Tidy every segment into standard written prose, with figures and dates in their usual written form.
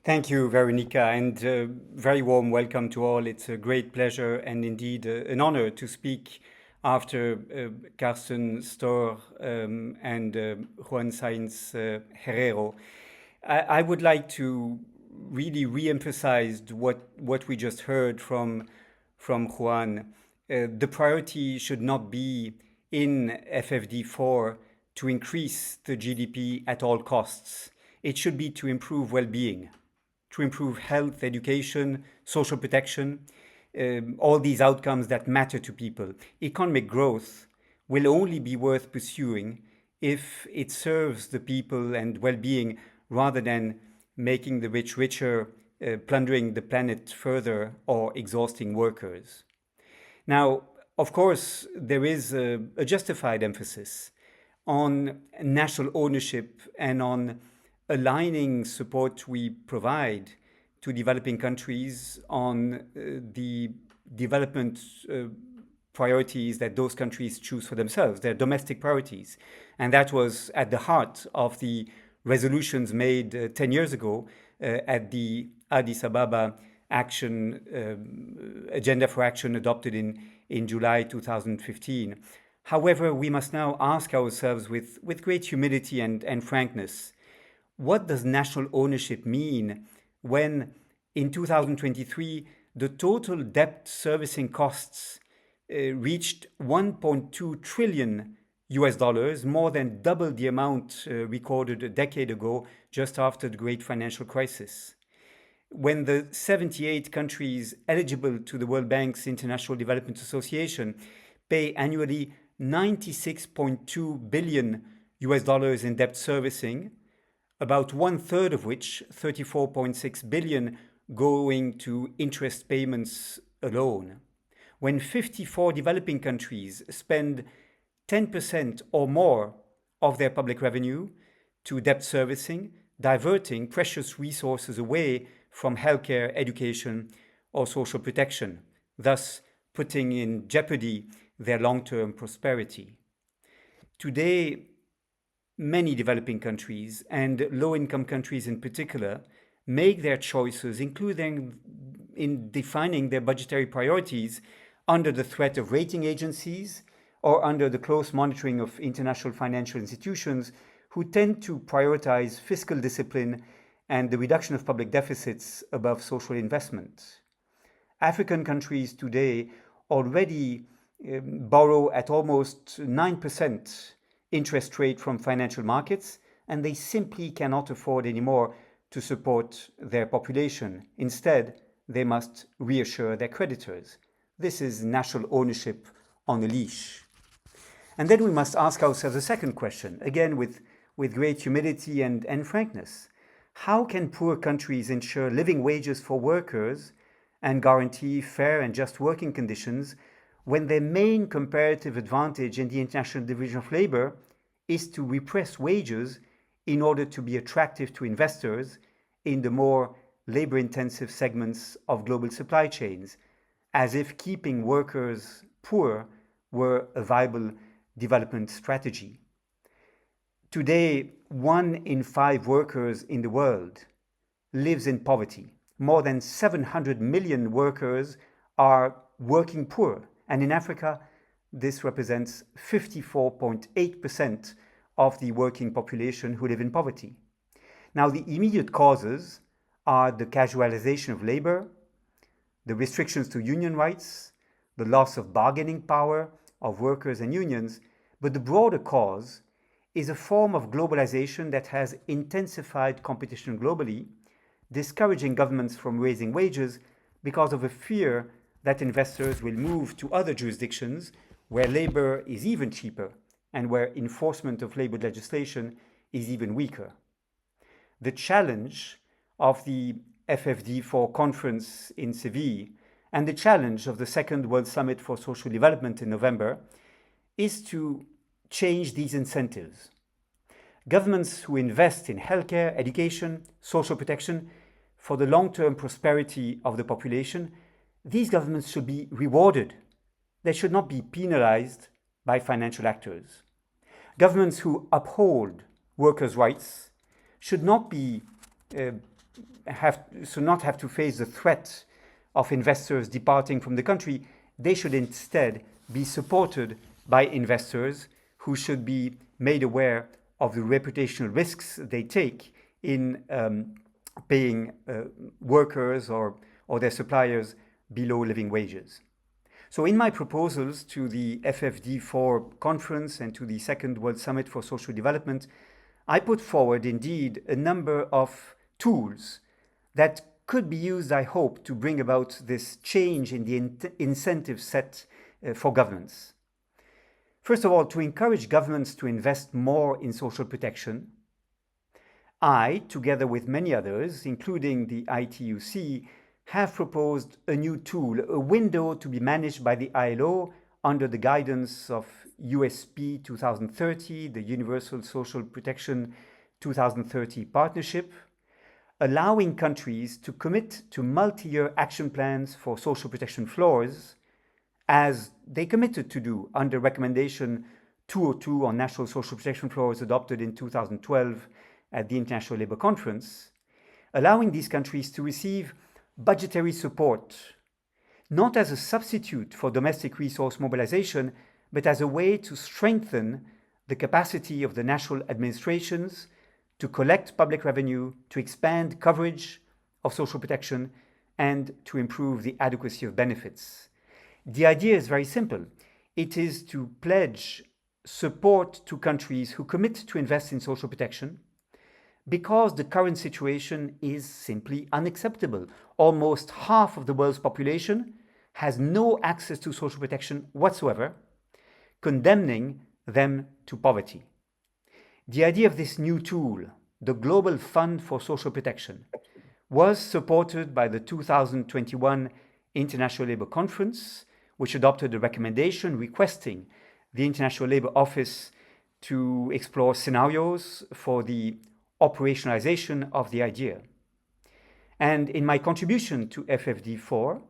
Thank you, Veronica, and very warm welcome to all. It's a great pleasure and indeed an honor to speak after Carsten Storr and Juan Sainz Herrero. I would like to really re-emphasize what we just heard from Juan. The priority should not be in FFD4 to increase the GDP at all costs. It should be to improve well-being, to improve health, education, social protection, all these outcomes that matter to people. Economic growth will only be worth pursuing if it serves the people and well-being rather than making the rich richer, plundering the planet further, or exhausting workers. Now, of course, there is a justified emphasis on national ownership and on aligning support we provide to developing countries on the development priorities that those countries choose for themselves, their domestic priorities. And that was at the heart of the resolutions made 10 years ago at the Addis Ababa agenda for action adopted in July 2015. However, we must now ask ourselves with great humility and frankness, what does national ownership mean when in 2023 the total debt servicing costs reached 1.2 trillion US dollars, more than double the amount recorded a decade ago, just after the great financial crisis? When the 78 countries eligible to the World Bank's International Development Association pay annually 96.2 billion US dollars in debt servicing, about 1/3 of which, 34.6 billion, going to interest payments alone. When 54 developing countries spend 10% or more of their public revenue to debt servicing, diverting precious resources away from healthcare, education, or social protection, thus putting in jeopardy their long-term prosperity. Today, many developing countries, and low-income countries in particular, make their choices, including in defining their budgetary priorities, under the threat of rating agencies or under the close monitoring of international financial institutions who tend to prioritize fiscal discipline and the reduction of public deficits above social investment. African countries today already borrow at almost 9% interest rate from financial markets, and they simply cannot afford anymore to support their population. Instead, they must reassure their creditors. This is national ownership on a leash. And then we must ask ourselves a second question, again with great humility and frankness. How can poor countries ensure living wages for workers and guarantee fair and just working conditions when their main comparative advantage in the international division of labor is to repress wages in order to be attractive to investors in the more labor-intensive segments of global supply chains, as if keeping workers poor were a viable development strategy? Today, 1 in 5 workers in the world lives in poverty. More than 700 million workers are working poor, and in Africa, this represents 54.8% of the working population who live in poverty. Now, the immediate causes are the casualization of labor, the restrictions to union rights, the loss of bargaining power of workers and unions, but the broader cause is a form of globalization that has intensified competition globally, discouraging governments from raising wages because of a fear that investors will move to other jurisdictions where labor is even cheaper and where enforcement of labor legislation is even weaker. The challenge of the FFD4 conference in Seville and the challenge of the Second World Summit for Social Development in November is to change these incentives. Governments who invest in healthcare, education, social protection for the long-term prosperity of the population, these governments should be rewarded. They should not be penalized by financial actors. Governments who uphold workers' rights should not be not have to face the threat of investors departing from the country. They should instead be supported by investors who should be made aware of the reputational risks they take in paying workers or their suppliers below living wages. So in my proposals to the FFD4 conference and to the Second World Summit for Social Development, I put forward indeed a number of tools that could be used, I hope, to bring about this change in the incentive set for governments. First of all, to encourage governments to invest more in social protection, I, together with many others, including the ITUC, have proposed a new tool, a window to be managed by the ILO under the guidance of USP 2030, the Universal Social Protection 2030 Partnership, allowing countries to commit to multi-year action plans for social protection floors, as they committed to do under Recommendation 202 on national social protection floors adopted in 2012 at the International Labour Conference, allowing these countries to receive budgetary support, not as a substitute for domestic resource mobilization, but as a way to strengthen the capacity of the national administrations to collect public revenue, to expand coverage of social protection, and to improve the adequacy of benefits. The idea is very simple. It is to pledge support to countries who commit to invest in social protection, because the current situation is simply unacceptable. Almost half of the world's population has no access to social protection whatsoever, condemning them to poverty. The idea of this new tool, the Global Fund for Social Protection, was supported by the 2021 International Labour Conference, which adopted a recommendation requesting the International Labour Office to explore scenarios for the operationalization of the idea. And in my contribution to FFD4,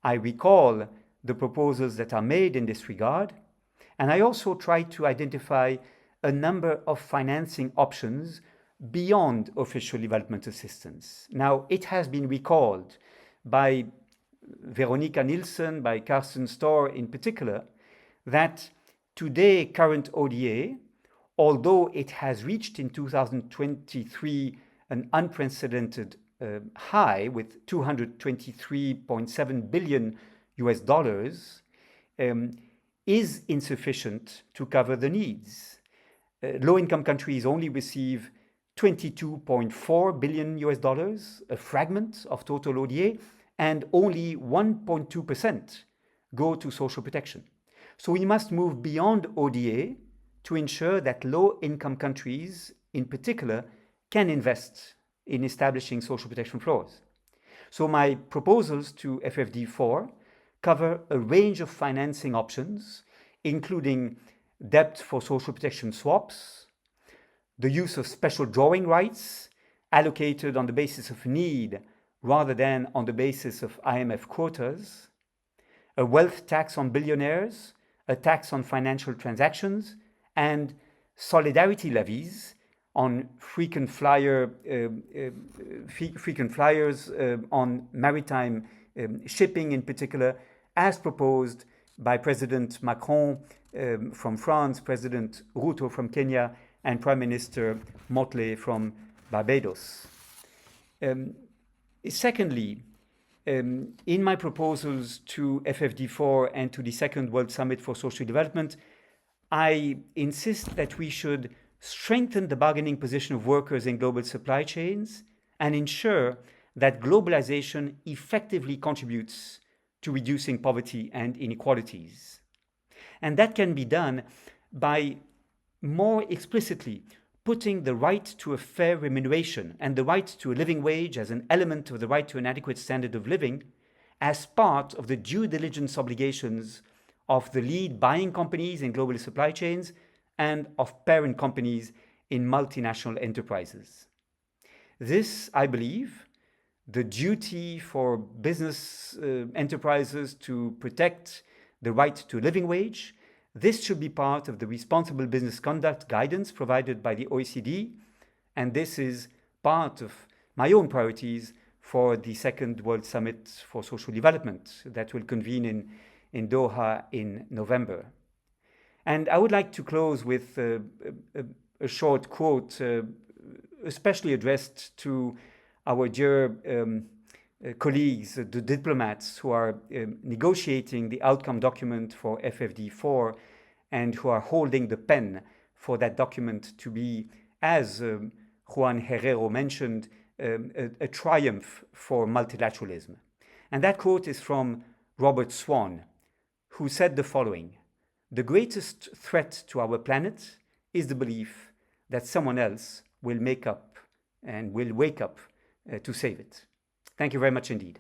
I recall the proposals that are made in this regard, and I also try to identify a number of financing options beyond official development assistance. Now, it has been recalled by Veronica Nilsson, by Carsten Storr in particular, that today current ODA, although it has reached in 2023 an unprecedented high with $223.7 billion US, is insufficient to cover the needs. Low-income countries only receive $22.4 billion US, a fragment of total ODA, and only 1.2% go to social protection. So we must move beyond ODA to ensure that low-income countries, in particular, can invest in establishing social protection floors. So my proposals to FFD4 cover a range of financing options, including debt for social protection swaps, the use of special drawing rights allocated on the basis of need rather than on the basis of IMF quotas, a wealth tax on billionaires, a tax on financial transactions, and solidarity levies on frequent flyers, on maritime shipping in particular, as proposed by President Macron from France, President Ruto from Kenya, and Prime Minister Motley from Barbados. Secondly, in my proposals to FFD4 and to the Second World Summit for Social Development, I insist that we should strengthen the bargaining position of workers in global supply chains and ensure that globalization effectively contributes to reducing poverty and inequalities. And that can be done by more explicitly putting the right to a fair remuneration and the right to a living wage as an element of the right to an adequate standard of living as part of the due diligence obligations of the lead buying companies in global supply chains and of parent companies in multinational enterprises. This, I believe, the duty for business enterprises to protect the right to a living wage, this should be part of the responsible business conduct guidance provided by the OECD, and this is part of my own priorities for the second World Summit for Social Development that will convene in Doha in November. And I would like to close with a short quote, especially addressed to our dear colleagues, the diplomats who are negotiating the outcome document for FFD4 and who are holding the pen for that document to be, as Juan Herrero mentioned, a triumph for multilateralism. And that quote is from Robert Swan, who said the following: "The greatest threat to our planet is the belief that someone else will make up and will wake up to save it." Thank you very much indeed.